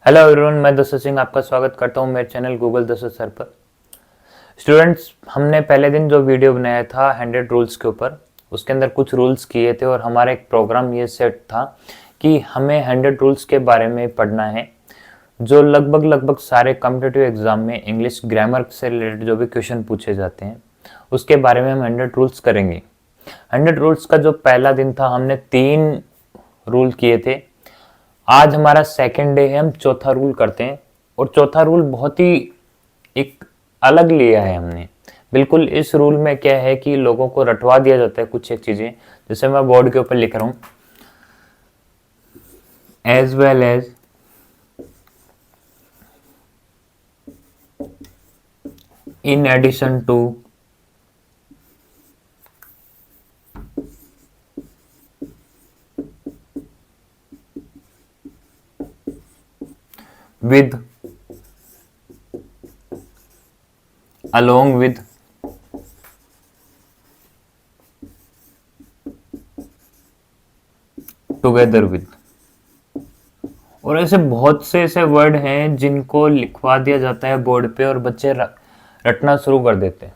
Hello everyone, मैं दशरथ सिंह आपका स्वागत करता हूं मेरे चैनल गूगल दशरथ सर पर। स्टूडेंट्स, हमने पहले दिन जो वीडियो बनाया था 100 रूल्स के ऊपर, उसके अंदर कुछ रूल्स किए थे और हमारा एक प्रोग्राम ये सेट था कि हमें 100 रूल्स के बारे में पढ़ना है जो लगभग सारे कॉम्पिटिटिव एग्जाम में इंग्लिश ग्रामर से रिलेटेड जो भी क्वेश्चन पूछे जाते हैं उसके बारे में हम 100 रूल्स करेंगे। 100 रूल्स का जो पहला दिन था हमने 3 रूल किए थे। आज हमारा सेकंड डे है, हम चौथा रूल करते हैं और चौथा रूल बहुत ही एक अलग लिया है हमने। बिल्कुल इस रूल में क्या है कि लोगों को रटवा दिया जाता है कुछ एक चीजें, जैसे मैं बोर्ड के ऊपर लिख रहा हूं, as well as in addition to with, along with, together with। और ऐसे बहुत से ऐसे वर्ड हैं जिनको लिखवा दिया जाता है बोर्ड पे और बच्चे रटना शुरू कर देते हैं।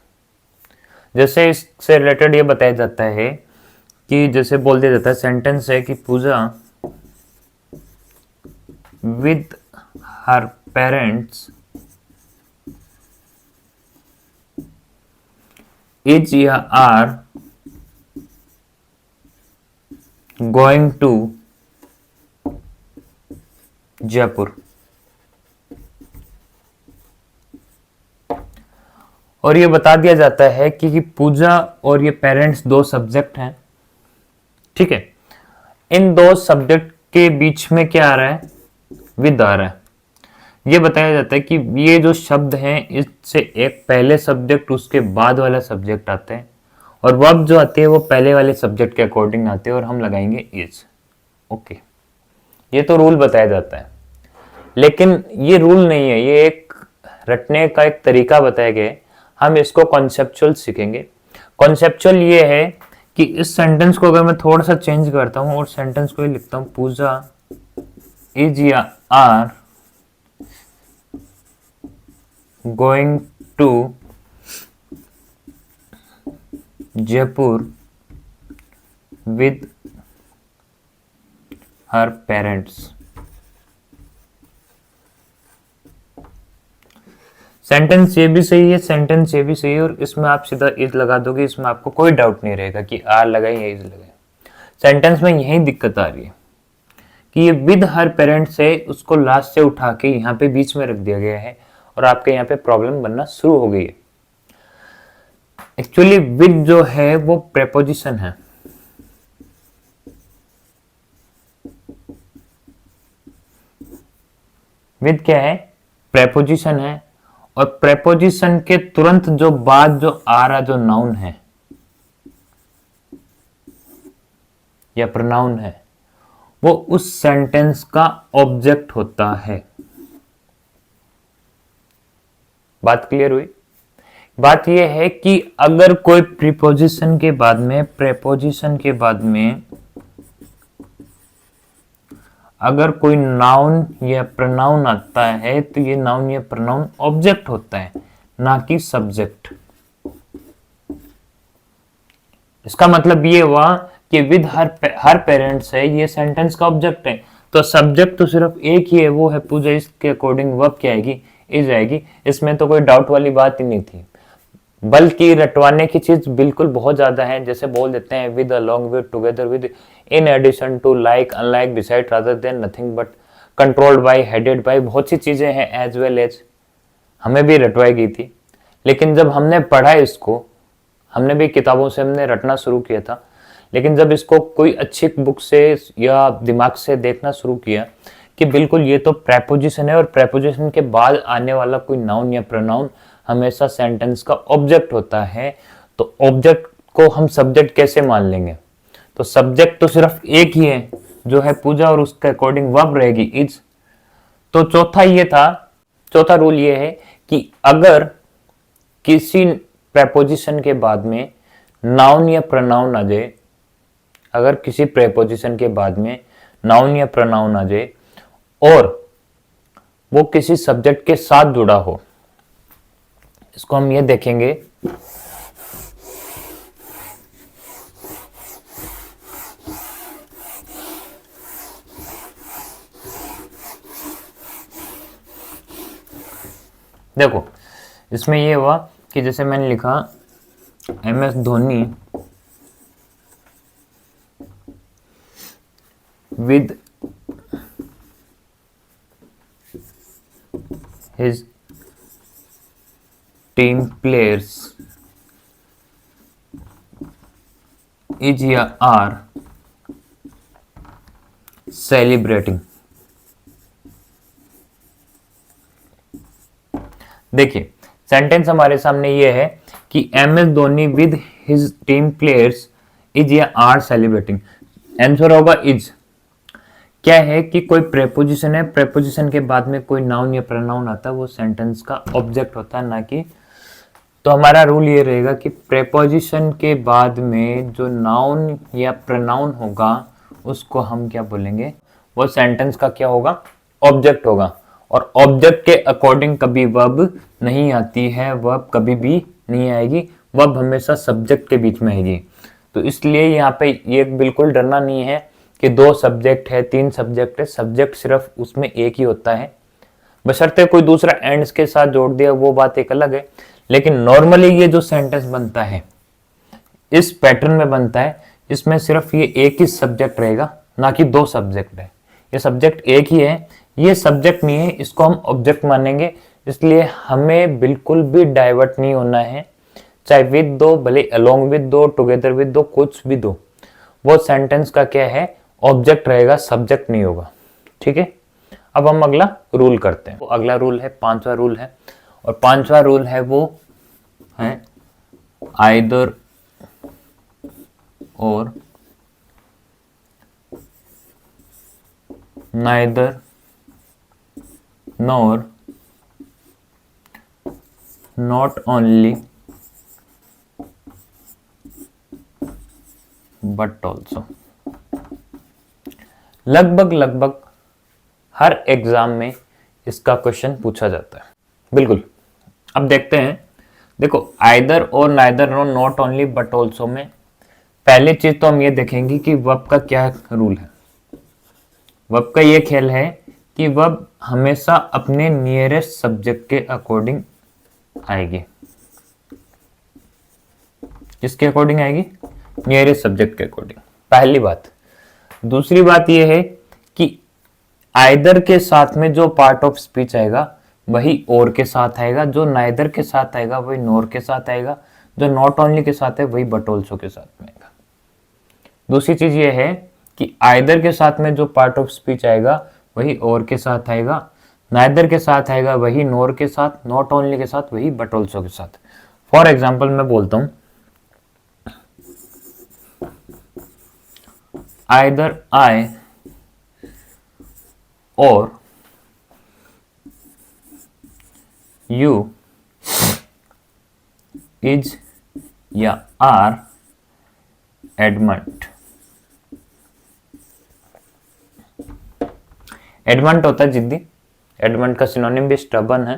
जैसे इससे रिलेटेड ये बताया जाता है कि जैसे बोल दिया जाता है, सेंटेंस है कि पूजा विद her parents is या are going to जयपुर। और ये बता दिया जाता है कि पूजा और ये पेरेंट्स दो सब्जेक्ट हैं, ठीक है। इन दो सब्जेक्ट के बीच में क्या आ रहा है, विद आ रहा है। ये बताया जाता है कि ये जो शब्द हैं इससे एक पहले सब्जेक्ट उसके बाद वाला सब्जेक्ट आता है और वर्ब जो आते हैं वो पहले वाले सब्जेक्ट के अकॉर्डिंग आते हैं और हम लगाएंगे इज। ओके, ये तो रूल बताया जाता है, लेकिन ये रूल नहीं है, ये एक रटने का एक तरीका बताया गया है। हम इसको कॉन्सेप्चुअल सीखेंगे। कॉन्सेप्चुअल ये है कि इस सेंटेंस को अगर मैं थोड़ा सा चेंज करता हूं और सेंटेंस को लिखता हूं, पूजा इज या are going to Jaipur with her parents। Sentence ये भी सही है, सेंटेंस ये भी सही है और इसमें आप सीधा इज लगा दोगे, इसमें आपको कोई डाउट नहीं रहेगा कि आर लगाए या इज लगाए। सेंटेंस में यही दिक्कत आ रही है कि ये विद हर पेरेंट्स है, उसको लास्ट से उठा के यहाँ पे बीच में रख दिया गया है और आपके यहाँ पे प्रॉब्लम बनना शुरू हो गई है। एक्चुअली विद जो है वो प्रेपोजिशन है। विद क्या है, प्रेपोजिशन है और प्रेपोजिशन के तुरंत जो बाद जो आ रहा जो नाउन है या प्रोनाउन है वो उस सेंटेंस का ऑब्जेक्ट होता है। बात क्लियर हुई? बात यह है कि अगर कोई प्रीपोजिशन के बाद में, प्रेपोजिशन के बाद में अगर कोई नाउन या प्रोनाउन आता है तो ये नाउन या प्रोनाउन ऑब्जेक्ट होता है, ना कि सब्जेक्ट। इसका मतलब ये हुआ कि विद हर पेरेंट्स है, ये सेंटेंस का ऑब्जेक्ट है, तो सब्जेक्ट तो सिर्फ एक ही है, वो है पूजा। इसके अकॉर्डिंग वर्ब क्या आएगी, इज आएगी। इसमें तो कोई डाउट वाली बात ही नहीं थी, बल्कि रटवाने की चीज बिल्कुल बहुत ज्यादा है। जैसे बोल देते हैं with, along with, together with, in addition to, like, unlike, beside, rather than, nothing but, controlled by, headed by, बहुत सी चीजें हैं। एज वेल एज हमें भी रटवाई गई थी, लेकिन जब हमने पढ़ा इसको, हमने भी किताबों से हमने रटना शुरू किया था, लेकिन जब इसको कोई अच्छी बुक से या दिमाग से देखना शुरू किया कि बिल्कुल ये तो प्रेपोजिशन है और प्रेपोजिशन के बाद आने वाला कोई नाउन या प्रोनाउन हमेशा सेंटेंस का ऑब्जेक्ट होता है, तो ऑब्जेक्ट को हम सब्जेक्ट कैसे मान लेंगे? तो सब्जेक्ट तो सिर्फ एक ही है जो है पूजा और उसके अकॉर्डिंग वर्ब रहेगी इज। तो चौथा रूल ये है कि अगर किसी प्रेपोजिशन के बाद में नाउन या प्रोनाउन आ जाए, अगर किसी प्रेपोजिशन के बाद में नाउन या प्रोनाउन आ जाए और वो किसी सब्जेक्ट के साथ जुड़ा हो, इसको हम ये देखेंगे। देखो इसमें ये हुआ कि जैसे मैंने लिखा MS Dhoni with his team players is या are celebrating। देखिए सेंटेंस हमारे सामने ये है कि MS Dhoni with his team players is या आर सेलिब्रेटिंग। आंसर होगा इज। क्या है कि कोई प्रेपोजिशन है, प्रेपोजिशन के बाद में कोई नाउन या प्रोनाउन आता है, वो सेंटेंस का ऑब्जेक्ट होता है, ना कि। तो हमारा रूल ये रहेगा कि प्रेपोजिशन के बाद में जो नाउन या प्रोनाउन होगा उसको हम क्या बोलेंगे, वो सेंटेंस का क्या होगा, ऑब्जेक्ट होगा। और ऑब्जेक्ट के अकॉर्डिंग कभी वर्ब नहीं आती है, वर्ब कभी भी नहीं आएगी, वर्ब हमेशा सब्जेक्ट के बीच में आएगी। तो इसलिए यहाँ पे ये बिल्कुल डरना नहीं है कि 2 सब्जेक्ट है, 3 सब्जेक्ट है, सब्जेक्ट सिर्फ उसमें एक ही होता है, बशर्ते कोई दूसरा एंड्स के साथ जोड़ दिया, वो बात एक अलग है। लेकिन नॉर्मली ये जो सेंटेंस बनता है इस पैटर्न में बनता है, इसमें सिर्फ ये एक ही सब्जेक्ट रहेगा, ना कि 2 सब्जेक्ट है। ये सब्जेक्ट एक ही है, ये सब्जेक्ट नहीं है, इसको हम ऑब्जेक्ट मानेंगे। इसलिए हमें बिल्कुल भी डाइवर्ट नहीं होना है, चाहे विद दो, भले अलोंग विद दो, टुगेदर विद दो, कुछ भी दो, वो सेंटेंस का क्या है, ऑब्जेक्ट रहेगा, सब्जेक्ट नहीं होगा। ठीक है, अब हम अगला रूल करते हैं। तो अगला रूल है 5वां रूल है, और 5वां रूल है वो है आइदर और neither nor not only but also. लगभग हर एग्जाम में इसका क्वेश्चन पूछा जाता है, बिल्कुल। अब देखते हैं, देखो आइदर और neither no not only but also में पहली चीज तो हम ये देखेंगे कि वर्ब का क्या रूल है। वर्ब का ये खेल है कि वर्ब हमेशा अपने नियरेस्ट सब्जेक्ट के अकॉर्डिंग आएगी। किसके अकॉर्डिंग आएगी, नियरेस्ट सब्जेक्ट के अकॉर्डिंग, पहली बात। दूसरी बात यह है कि आइदर के साथ में जो पार्ट ऑफ स्पीच आएगा वही और के साथ आएगा, जो नाइदर के साथ आएगा वही नॉर के साथ आएगा, जो नॉट ओनली के साथ है वही बट ऑल्सो के साथ में आएगा। दूसरी चीज ये है कि आइदर के साथ में जो पार्ट ऑफ स्पीच आएगा वही और के साथ आएगा, नाइदर के साथ आएगा वही नॉर के साथ, नॉट ओनली के साथ वही बट ऑल्सो के साथ। फॉर एग्जाम्पल मैं बोलता हूं, आइदर आई और यू इज या आर एडमंट। एडमंट होता है जिद्दी, एडमंट का सिनोनिम भी स्टबन है,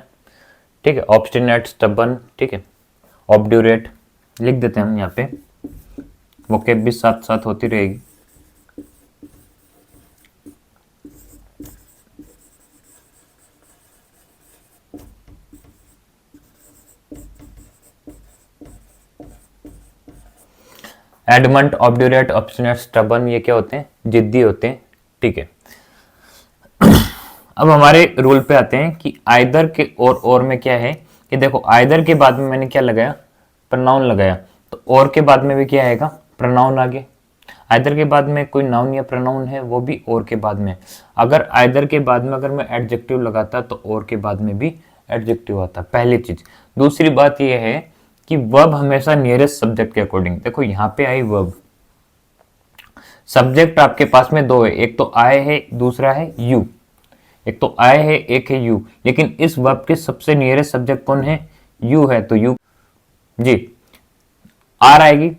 ठीक है, ऑब्स्टिनेट, स्टबन, ठीक है, ऑब्ड्यूरेट लिख देते हैं हम यहाँ पे, वोकेब भी साथ साथ होती रहेगी। एडमंट, ऑब्ड्यूरेट, ऑब्स्टिनेट, स्टबन, ये क्या होते हैं, जिद्दी होते हैं, ठीक है। अब हमारे रूल पे आते हैं कि आइदर के और में क्या है कि देखो आइदर के बाद में मैंने क्या लगाया, प्रोनाउन लगाया, तो और के बाद में भी क्या आएगा, प्रोनाउन आगे। आइदर के बाद में कोई नाउन या प्रोनाउन है वो भी और के बाद में। अगर आइदर के बाद में अगर मैं एडजेक्टिव लगाता तो और के बाद में भी एडजेक्टिव आता, पहली चीज। दूसरी बात ये है कि वर्ब हमेशा नियरेस्ट सब्जेक्ट के अकॉर्डिंग। देखो यहाँ पे आई वर्ब, सब्जेक्ट आपके पास में 2 है, एक तो आई है, दूसरा है यू। एक तो आई है, एक है यू, लेकिन इस वर्ब के सबसे नियरेस्ट सब्जेक्ट कौन है, यू है, तो यू जी आर आएगी।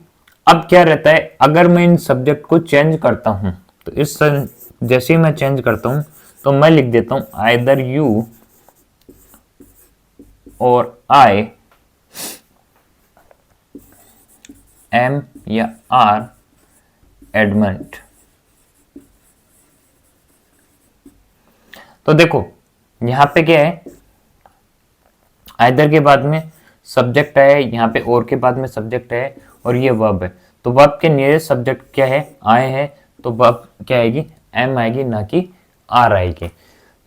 अब क्या रहता है, अगर मैं इन सब्जेक्ट को चेंज करता हूं तो इस जैसे ही मैं चेंज करता हूं तो मैं लिख देता हूं आइदर यू और आई, एम या आर एडमेंट। तो देखो यहां पे क्या है, आइदर के बाद में सब्जेक्ट है, यहाँ पे और के बाद में सब्जेक्ट है, और ये वर्ब है। तो वर्ब के नियरेस्ट सब्जेक्ट क्या है, आए है, तो वर्ब क्या आएगी, एम आएगी, ना कि आर आएगी।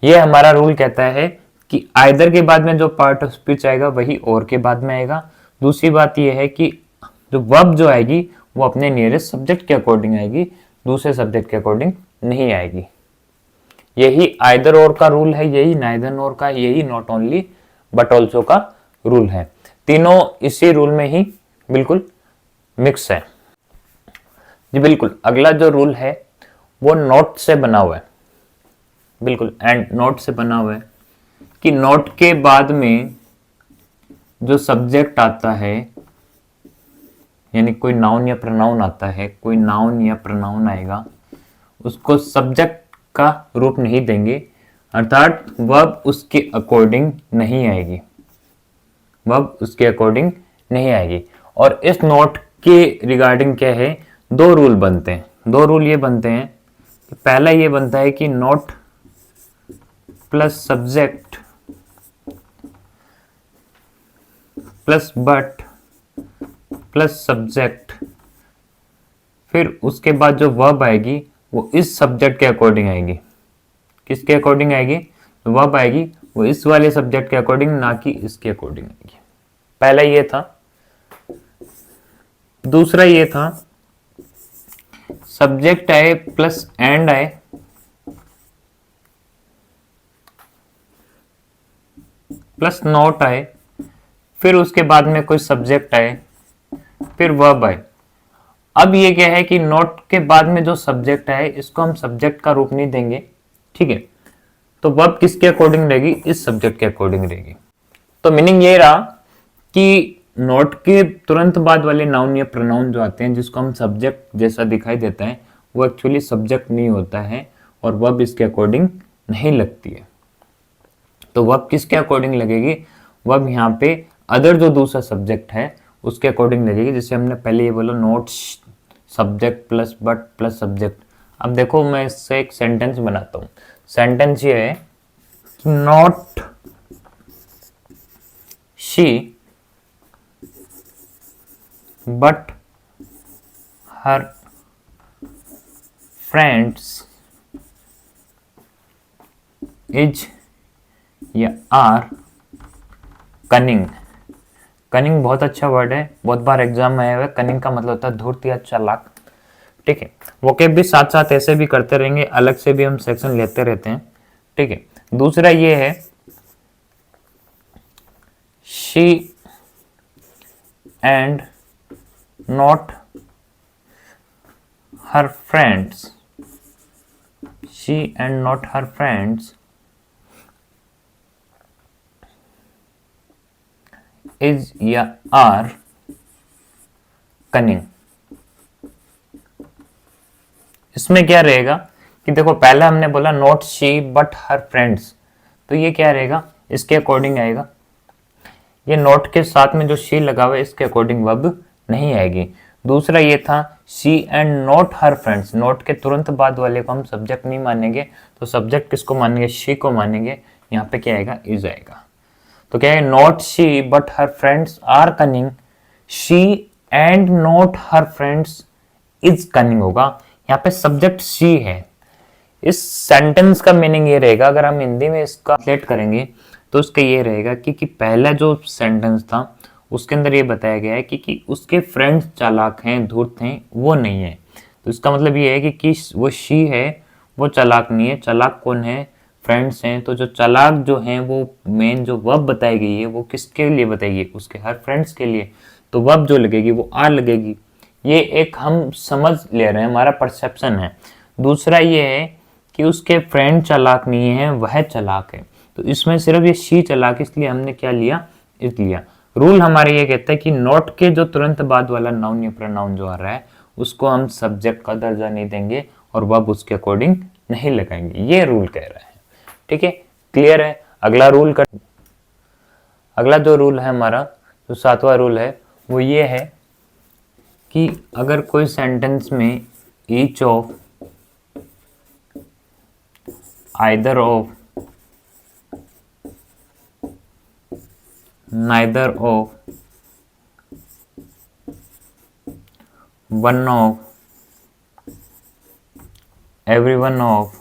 ये हमारा रूल कहता है कि आइदर के बाद में जो पार्ट ऑफ स्पीच आएगा वही और के बाद में आएगा। दूसरी बात यह है कि जो वर्ब जो आएगी वो अपने नियरेस्ट सब्जेक्ट के अकॉर्डिंग आएगी, दूसरे सब्जेक्ट के अकॉर्डिंग नहीं आएगी। यही आइदर और का रूल है, यही नाइदर नॉर का, यही नॉट ओनली बट ऑल्सो का रूल है। तीनों इसी रूल में ही बिल्कुल मिक्स है जी। बिल्कुल अगला जो रूल है वो नॉट से बना हुआ है, बिल्कुल एंड नॉट से बना हुआ है कि नॉट के बाद में जो सब्जेक्ट आता है, यानी कोई नाउन या प्रोनाउन आता है, कोई नाउन या प्रोनाउन आएगा, उसको सब्जेक्ट का रूप नहीं देंगे, अर्थात वर्ब उसके अकॉर्डिंग नहीं आएगी, वर्ब उसके अकॉर्डिंग नहीं आएगी। और इस नोट के रिगार्डिंग क्या है, दो रूल बनते हैं। दो रूल ये बनते हैं, पहला ये बनता है कि note plus subject plus but plus subject, फिर उसके बाद जो वर्ब आएगी वो इस सब्जेक्ट के अकॉर्डिंग आएगी। किसके अकॉर्डिंग आएगी, वर्ब आएगी वो इस वाले सब्जेक्ट के अकॉर्डिंग, ना कि इसके अकॉर्डिंग आएगी। पहला ये था। दूसरा ये था सब्जेक्ट आए प्लस एंड आए, प्लस नॉट आए, फिर उसके बाद में कोई सब्जेक्ट आए, फिर वर्ब आए। अब ये क्या है कि नॉट के बाद में जो सब्जेक्ट आए इसको हम सब्जेक्ट का रूप नहीं देंगे, ठीक है। तो वर्ब किसके अकॉर्डिंग रहेगी, इस सब्जेक्ट के अकॉर्डिंग रहेगी। तो मीनिंग ये रहा कि नॉट के तुरंत बाद वाले नाउन या प्रोनाउन जो आते हैं जिसको हम सब्जेक्ट जैसा दिखाई देता है वो एक्चुअली सब्जेक्ट नहीं होता है और वर्ब इसके अकॉर्डिंग नहीं लगती है। तो वर्ब किसके अकॉर्डिंग लगेगी, वर्ब यहाँ पे अदर जो दूसरा सब्जेक्ट है उसके अकॉर्डिंग लगेगी। जैसे हमने पहले ये बोला not subject plus but plus subject. अब देखो मैं इससे एक सेंटेंस बनाता हूँ। सेंटेंस ये है not she but her friends is या आर कनिंग। कनिंग बहुत अच्छा वर्ड है, बहुत बार एग्जाम में आया हुआ है। कनिंग का मतलब होता है धूर्त या चालाक, ठीक है। वोकेब भी साथ साथ ऐसे भी करते रहेंगे, अलग से भी हम सेक्शन लेते रहते हैं, ठीक है। दूसरा ये है she and not her friends, she and not her friends is या आर कनिंग। इसमें क्या रहेगा कि देखो पहले हमने बोला not she but her friends, तो ये क्या रहेगा, इसके अकॉर्डिंग आएगा। ये नॉट के साथ में जो शी लगा हुआ है इसके अकॉर्डिंग वर्ब नहीं आएगी। दूसरा ये था she and not her friends, not के तुरंत बाद वाले को हम सब्जेक्ट नहीं मानेंगे, तो सब्जेक्ट किसको मानेंगे, शी को मानेंगे। यहाँ पे क्या आएगा, इज आएगा। तो क्या है, not she but her friends are cunning, she and not her friends is cunning होगा। यहाँ पे सब्जेक्ट शी है। इस सेंटेंस का मीनिंग ये रहेगा, अगर हम हिंदी में इसका ट्रांसलेट करेंगे तो उसका ये रहेगा कि पहला जो सेंटेंस था उसके अंदर ये बताया गया है कि उसके फ्रेंड्स चालाक हैं, धूर्त हैं, वो नहीं है। तो इसका मतलब ये है कि वो शी है, वो चालाक नहीं है। चालाक कौन है, फ्रेंड्स हैं। तो जो चालाक जो हैं वो मेन जो वर्ब बताई गई है वो किसके लिए बताई गई, उसके हर फ्रेंड्स के लिए। तो वर्ब जो लगेगी वो आर लगेगी। ये एक हम समझ ले रहे हैं, हमारा परसेप्शन है। दूसरा ये है कि उसके फ्रेंड चालाक नहीं है, वह चालाक है। तो इसमें सिर्फ ये शी चालाक, इसलिए हमने क्या लिया, इस लिया। रूल हमारे ये कहता है कि नॉट के जो तुरंत बाद वाला नाउन या प्रोनाउन जो आ रहा है उसको हम सब्जेक्ट का दर्जा नहीं देंगे और वर्ब उसके अकॉर्डिंग नहीं लगाएंगे। ये रूल कह रहा है, ठीक है, क्लियर है। अगला रूल कर अगला जो रूल है हमारा, जो 7वां रूल है, वो ये है कि अगर कोई सेंटेंस में each of, either of, neither of, one of, every one of,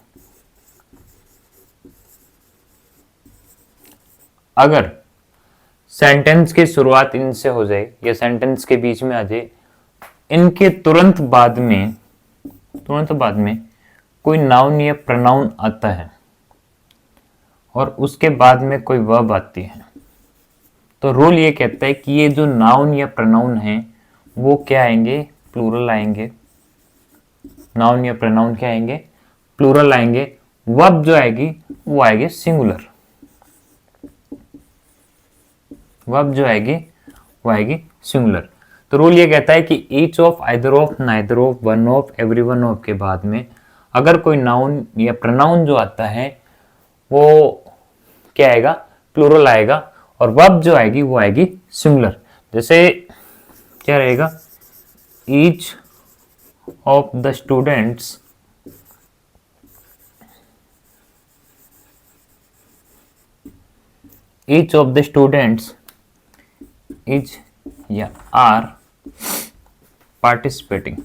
अगर सेंटेंस की शुरुआत इनसे हो जाए या सेंटेंस के बीच में आ जाए, इनके तुरंत बाद में कोई नाउन या प्रोनाउन आता है और उसके बाद में कोई वर्ब आती है, तो रूल ये कहता है कि ये जो नाउन या प्रोनाउन है वो क्या आएंगे, प्लूरल आएंगे। नाउन या प्रोनाउन क्या आएंगे, प्लूरल आएंगे। वर्ब जो आएगी वो आएगी सिंगुलर। वर्ब जो आएगी वो आएगी सिंगुलर। तो रूल ये कहता है कि each of, either of, neither of, one of, every one of के बाद में अगर कोई नाउन या प्रोनाउन जो आता है वो क्या आएगा, प्लूरल आएगा, और वर्ब जो आएगी वो आएगी सिंगुलर। जैसे क्या रहेगा, each of the students is या are participating।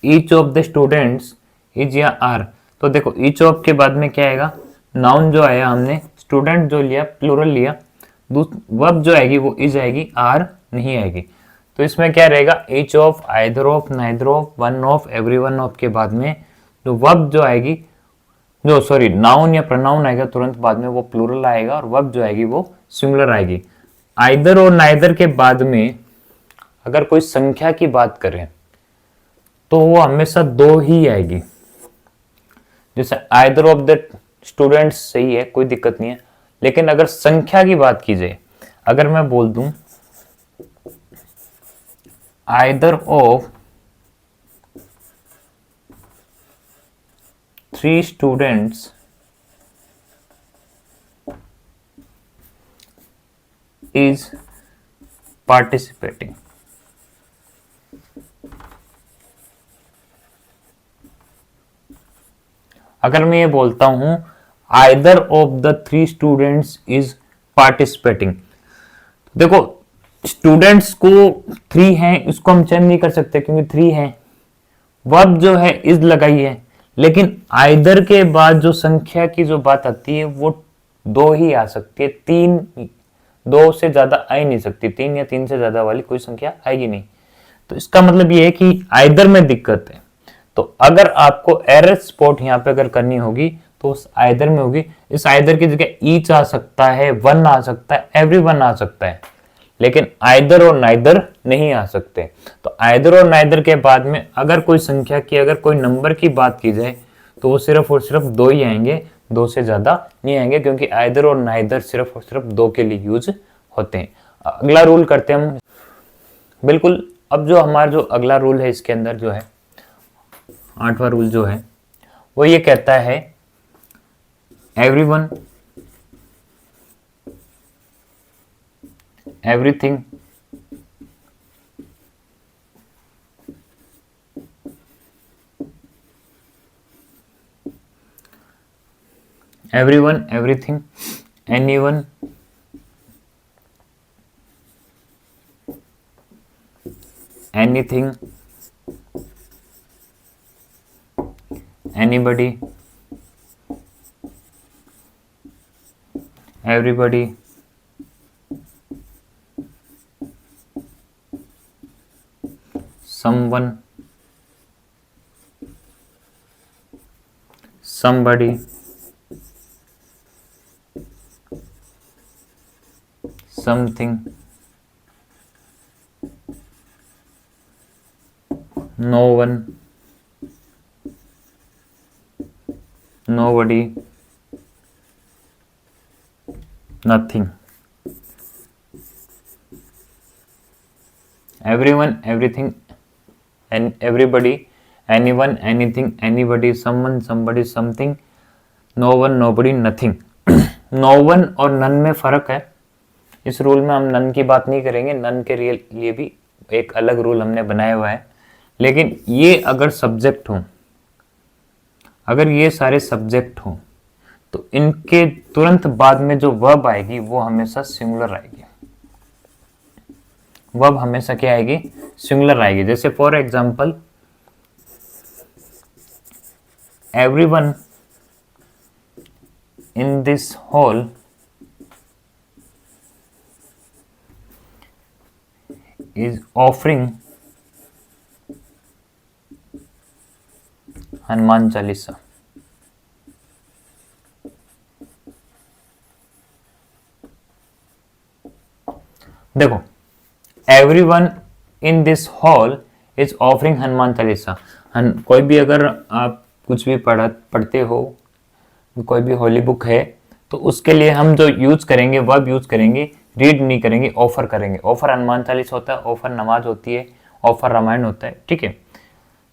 Each of the students is या आर, तो देखो ईच ऑफ के बाद में क्या आएगा, नाउन जो आया हमने, स्टूडेंट जो लिया प्लूरल लिया, वर्ब जो आएगी वो इज आएगी, आर नहीं आएगी। तो इसमें क्या रहेगा, each of, either of, neither of, one of, every one of के बाद में जो वर्ब जो आएगी, जो सॉरी नाउन या प्रोनाउन आएगा तुरंत बाद में वो प्लूरल आएगा और वर्ब जो आएगी वो सिंगुलर आएगी। आइदर और नाइदर के बाद में अगर कोई संख्या की बात करें तो वो हमेशा दो ही आएगी। जैसे आइदर ऑफ द स्टूडेंट्स सही है, कोई दिक्कत नहीं है, लेकिन अगर संख्या की बात की जाए, अगर मैं बोल दूं either of 3 students is participating, अगर मैं ये बोलता हूं either of the 3 students is participating, देखो स्टूडेंट्स को 3 हैं, इसको हम चेंज नहीं कर सकते क्योंकि 3 हैं, वर्ब जो है इज लगाई है, लेकिन आइदर के बाद जो संख्या की जो बात आती है वो 2 ही आ सकती है, 3, 2 से ज्यादा आ ही नहीं सकती, 3 या 3 से ज्यादा वाली कोई संख्या आएगी नहीं। तो इसका मतलब ये है कि आइदर में दिक्कत है। तो अगर आपको एरर स्पॉट यहाँ पे अगर करनी होगी तो उस आइदर में होगी। इस आइदर की जगह ईच आ सकता है, वन आ सकता है, एवरी वन आ सकता है, लेकिन आइदर और नाइदर नहीं आ सकते। तो आइदर और नाइदर के बाद में अगर कोई संख्या की, अगर कोई नंबर की बात की जाए तो वो सिर्फ और सिर्फ 2 ही आएंगे, 2 से ज्यादा नहीं आएंगे, क्योंकि आइदर और नाइदर सिर्फ और सिर्फ 2 के लिए यूज होते हैं। अगला रूल करते हैं हम, बिल्कुल। अब जो हमारा जो अगला रूल है इसके अंदर जो है 8वां रूल जो है वो ये कहता है everyone, everything, everyone, everything, anyone, anything, anybody, everybody, someone, somebody, something, no one, nobody, nothing, everyone, everything and everybody, anyone, anything, anybody, someone, somebody, something, no one, nobody, nothing. No one और none में फर्क है। इस rule में हम none की बात नहीं करेंगे, नन के लिए भी एक अलग रूल हमने बनाया हुआ है। लेकिन ये अगर सब्जेक्ट हो, अगर ये सारे सब्जेक्ट हो, तो इनके तुरंत बाद में जो वर्ब आएगी वो हमेशा सिंगुलर आएगी। वर्ब हमेशा क्या आएगी? सिंगुलर आएगी। जैसे for example, everyone in this hall is offering Hanuman Chalisa. देखो, everyone in this hall is offering Hanuman Chalisa. कोई भी अगर आप कुछ भी पढ़ते हो, कोई भी होली बुक है, तो उसके लिए हम जो यूज करेंगे, वर्ब यूज करेंगे, रीड नहीं करेंगे, ऑफर करेंगे। ऑफर हनुमान चालीसा होता है, ऑफर नमाज होती है, ऑफर रामायण होता है। ठीक है,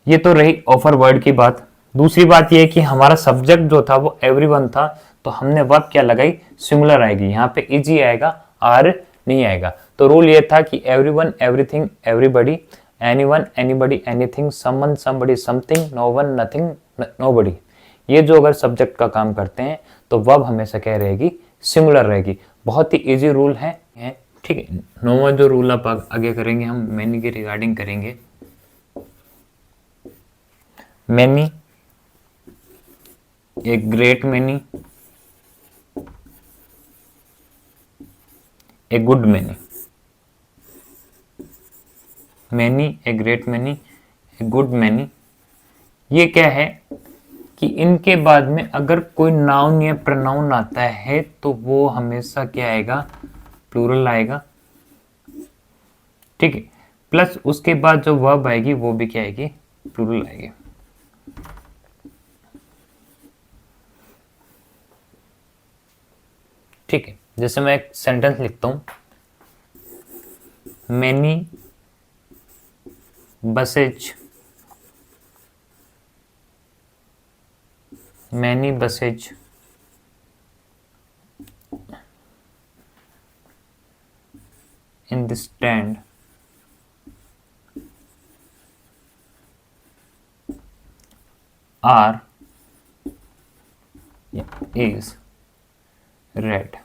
ये तो रही ऑफर वर्ड की बात। दूसरी बात ये है कि हमारा सब्जेक्ट जो था वो एवरीवन था, तो हमने वर्ब क्या लगाई? सिंगुलर आएगी। यहाँ पे इजी आएगा, आर नहीं आएगा। तो रूल ये था कि everyone, everything, everybody, anyone, anybody, anything, someone, somebody, something, no one, nothing, nobody. ये जो अगर सब्जेक्ट का काम करते हैं तो वर्ब हमेशा क्या रहेगी? सिंगुलर रहेगी। बहुत ही इजी रूल है। ठीक है, नौवां जो रूल आप आगे करेंगे, हम मैनी के रिगार्डिंग करेंगे। Many, a great many, a good many. Many, a great many, a good many. ये क्या है कि इनके बाद में अगर कोई नाउन या प्रोनाउन आता है तो वो हमेशा क्या आएगा? प्लूरल आएगा। ठीक है, प्लस उसके बाद जो वर्ब आएगी वो भी क्या आएगी? प्लूरल आएगी। ठीक है, जैसे मैं एक सेंटेंस लिखता हूं, many buses, many buses in the stand are is red।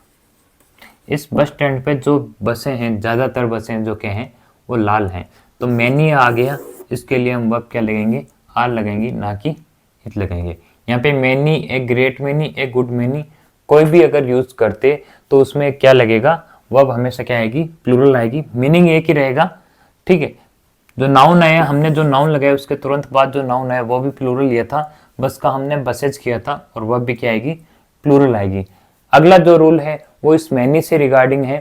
इस बस स्टैंड पे जो बसें हैं, ज़्यादातर बसें जो के हैं वो लाल हैं। तो मैनी आ गया, इसके लिए हम वर्ब क्या लगेंगे? आर लगेंगे, ना कि इट लगेंगे। यहाँ पे many, a great many, a good many, कोई भी अगर यूज करते तो उसमें क्या लगेगा? वर्ब हमेशा क्या आएगी? प्लूरल आएगी। मीनिंग एक ही रहेगा। ठीक है, जो नाउन आया, हमने जो नाउन लगाया उसके तुरंत बाद जो नाउन आया वो भी प्लूरल लिया था, बस का हमने बसेज किया था, और वर्ब भी क्या आएगी? प्लूरल आएगी। अगला जो रूल है वो इस मैनी से रिगार्डिंग है।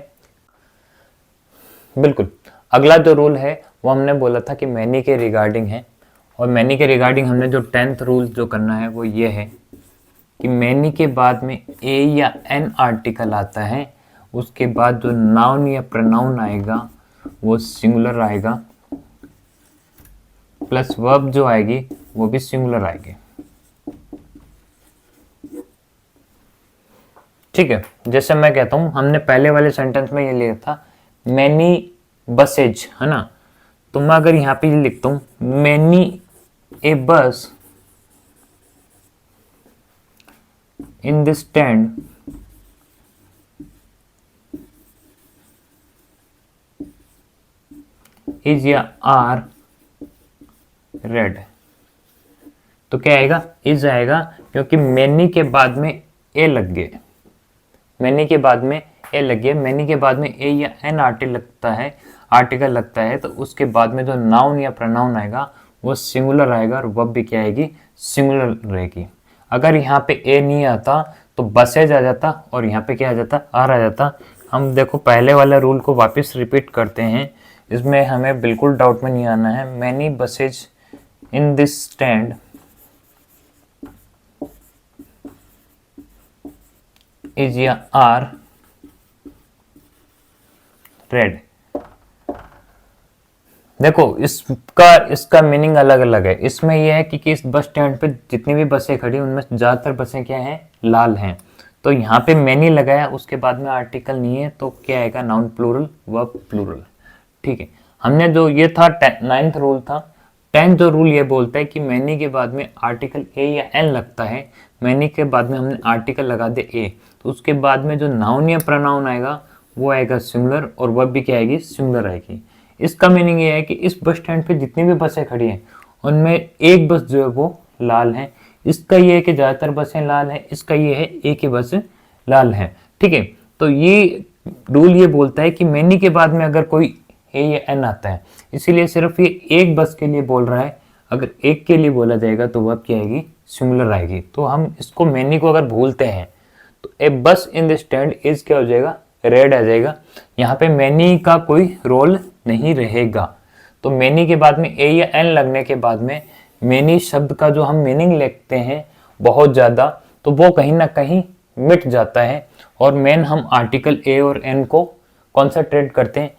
बिल्कुल, अगला जो रूल है वो हमने बोला था कि मैनी के रिगार्डिंग है, और मैनी के रिगार्डिंग हमने जो 10th रूल जो करना है वो ये है कि मैनी के बाद में ए या एन आर्टिकल आता है, उसके बाद जो नाउन या प्रोनाउन आएगा वो सिंगुलर आएगा, प्लस वर्ब जो आएगी वो भी सिंगुलर आएगी। ठीक है, जैसे मैं कहता हूं, हमने पहले वाले सेंटेंस में ये लिखा था मैनी बसेज, है ना? तो मैं अगर यहां पे ये लिखता हूं मैनी ए बस इन दिस स्टैंड इज या आर रेड, तो क्या आएगा? इज आएगा, क्योंकि मैनी के बाद में ए लग गए। मैनी के बाद में ए लग गया, मैनी के बाद में ए या एन आर्टिकल लगता है, तो उसके बाद में जो नाउन या प्रोनाउन आएगा वो सिंगुलर आएगा, और वर्ब भी क्या आएगी? सिंगुलर रहेगी। अगर यहाँ पे ए नहीं आता तो बसेज आ जाता, और यहाँ पे क्या आ जाता? आर आ जाता। हम देखो पहले वाले रूल को वापस रिपीट करते हैं, इसमें हमें बिल्कुल डाउट में नहीं आना है। Many buses in this stand is या आर रेड। देखो इसका मीनिंग अलग अलग है। इसमें यह है कि इस बस स्टैंड पे जितनी भी बसें खड़ी उनमें ज्यादातर बसें क्या हैं, लाल हैं। तो यहाँ पे मैनी लगाया, उसके बाद में आर्टिकल नहीं है, तो क्या आएगा, नाउन प्लूरल वर्ब प्लूरल। ठीक है, हमने जो ये था 9th रूल था। 10th जो रूल ये बोलता है कि मैनी के बाद में आर्टिकल ए या एन लगता है। मैनी के बाद में हमने आर्टिकल लगा दे ए, तो उसके बाद में जो नाउन या प्रोनाउन आएगा वो आएगा सिंगुलर, और वर्ब भी क्या आएगी, सिंगुलर आएगी। इसका मीनिंग ये है कि इस बस स्टैंड पे जितनी भी बसें खड़ी हैं उनमें एक बस जो है वो लाल है। इसका ये है कि ज़्यादातर बसें लाल हैं, इसका ये है एक ही बस लाल है। ठीक है, तो ये रूल ये बोलता है कि मैनी के बाद में अगर कोई ए या एन आता है, इसीलिए सिर्फ ये एक बस के लिए बोल रहा है। अगर एक के लिए बोला जाएगा तो वह क्या आएगी, सिंगुलर आएगी। तो हम इसको मैनी को अगर भूलते हैं तो ए बस इन द स्टैंड इज क्या हो जाएगा, रेड आ जाएगा। यहाँ पे मैनी का कोई रोल नहीं रहेगा। तो मैनी के बाद में ए या एन लगने के बाद में मैनी शब्द का जो हम मीनिंग लिखते हैं बहुत ज़्यादा, तो वो कहीं ना कहीं मिट जाता है। और मेन हम आर्टिकल ए और एन को कॉन्सेंट्रेट करते हैं।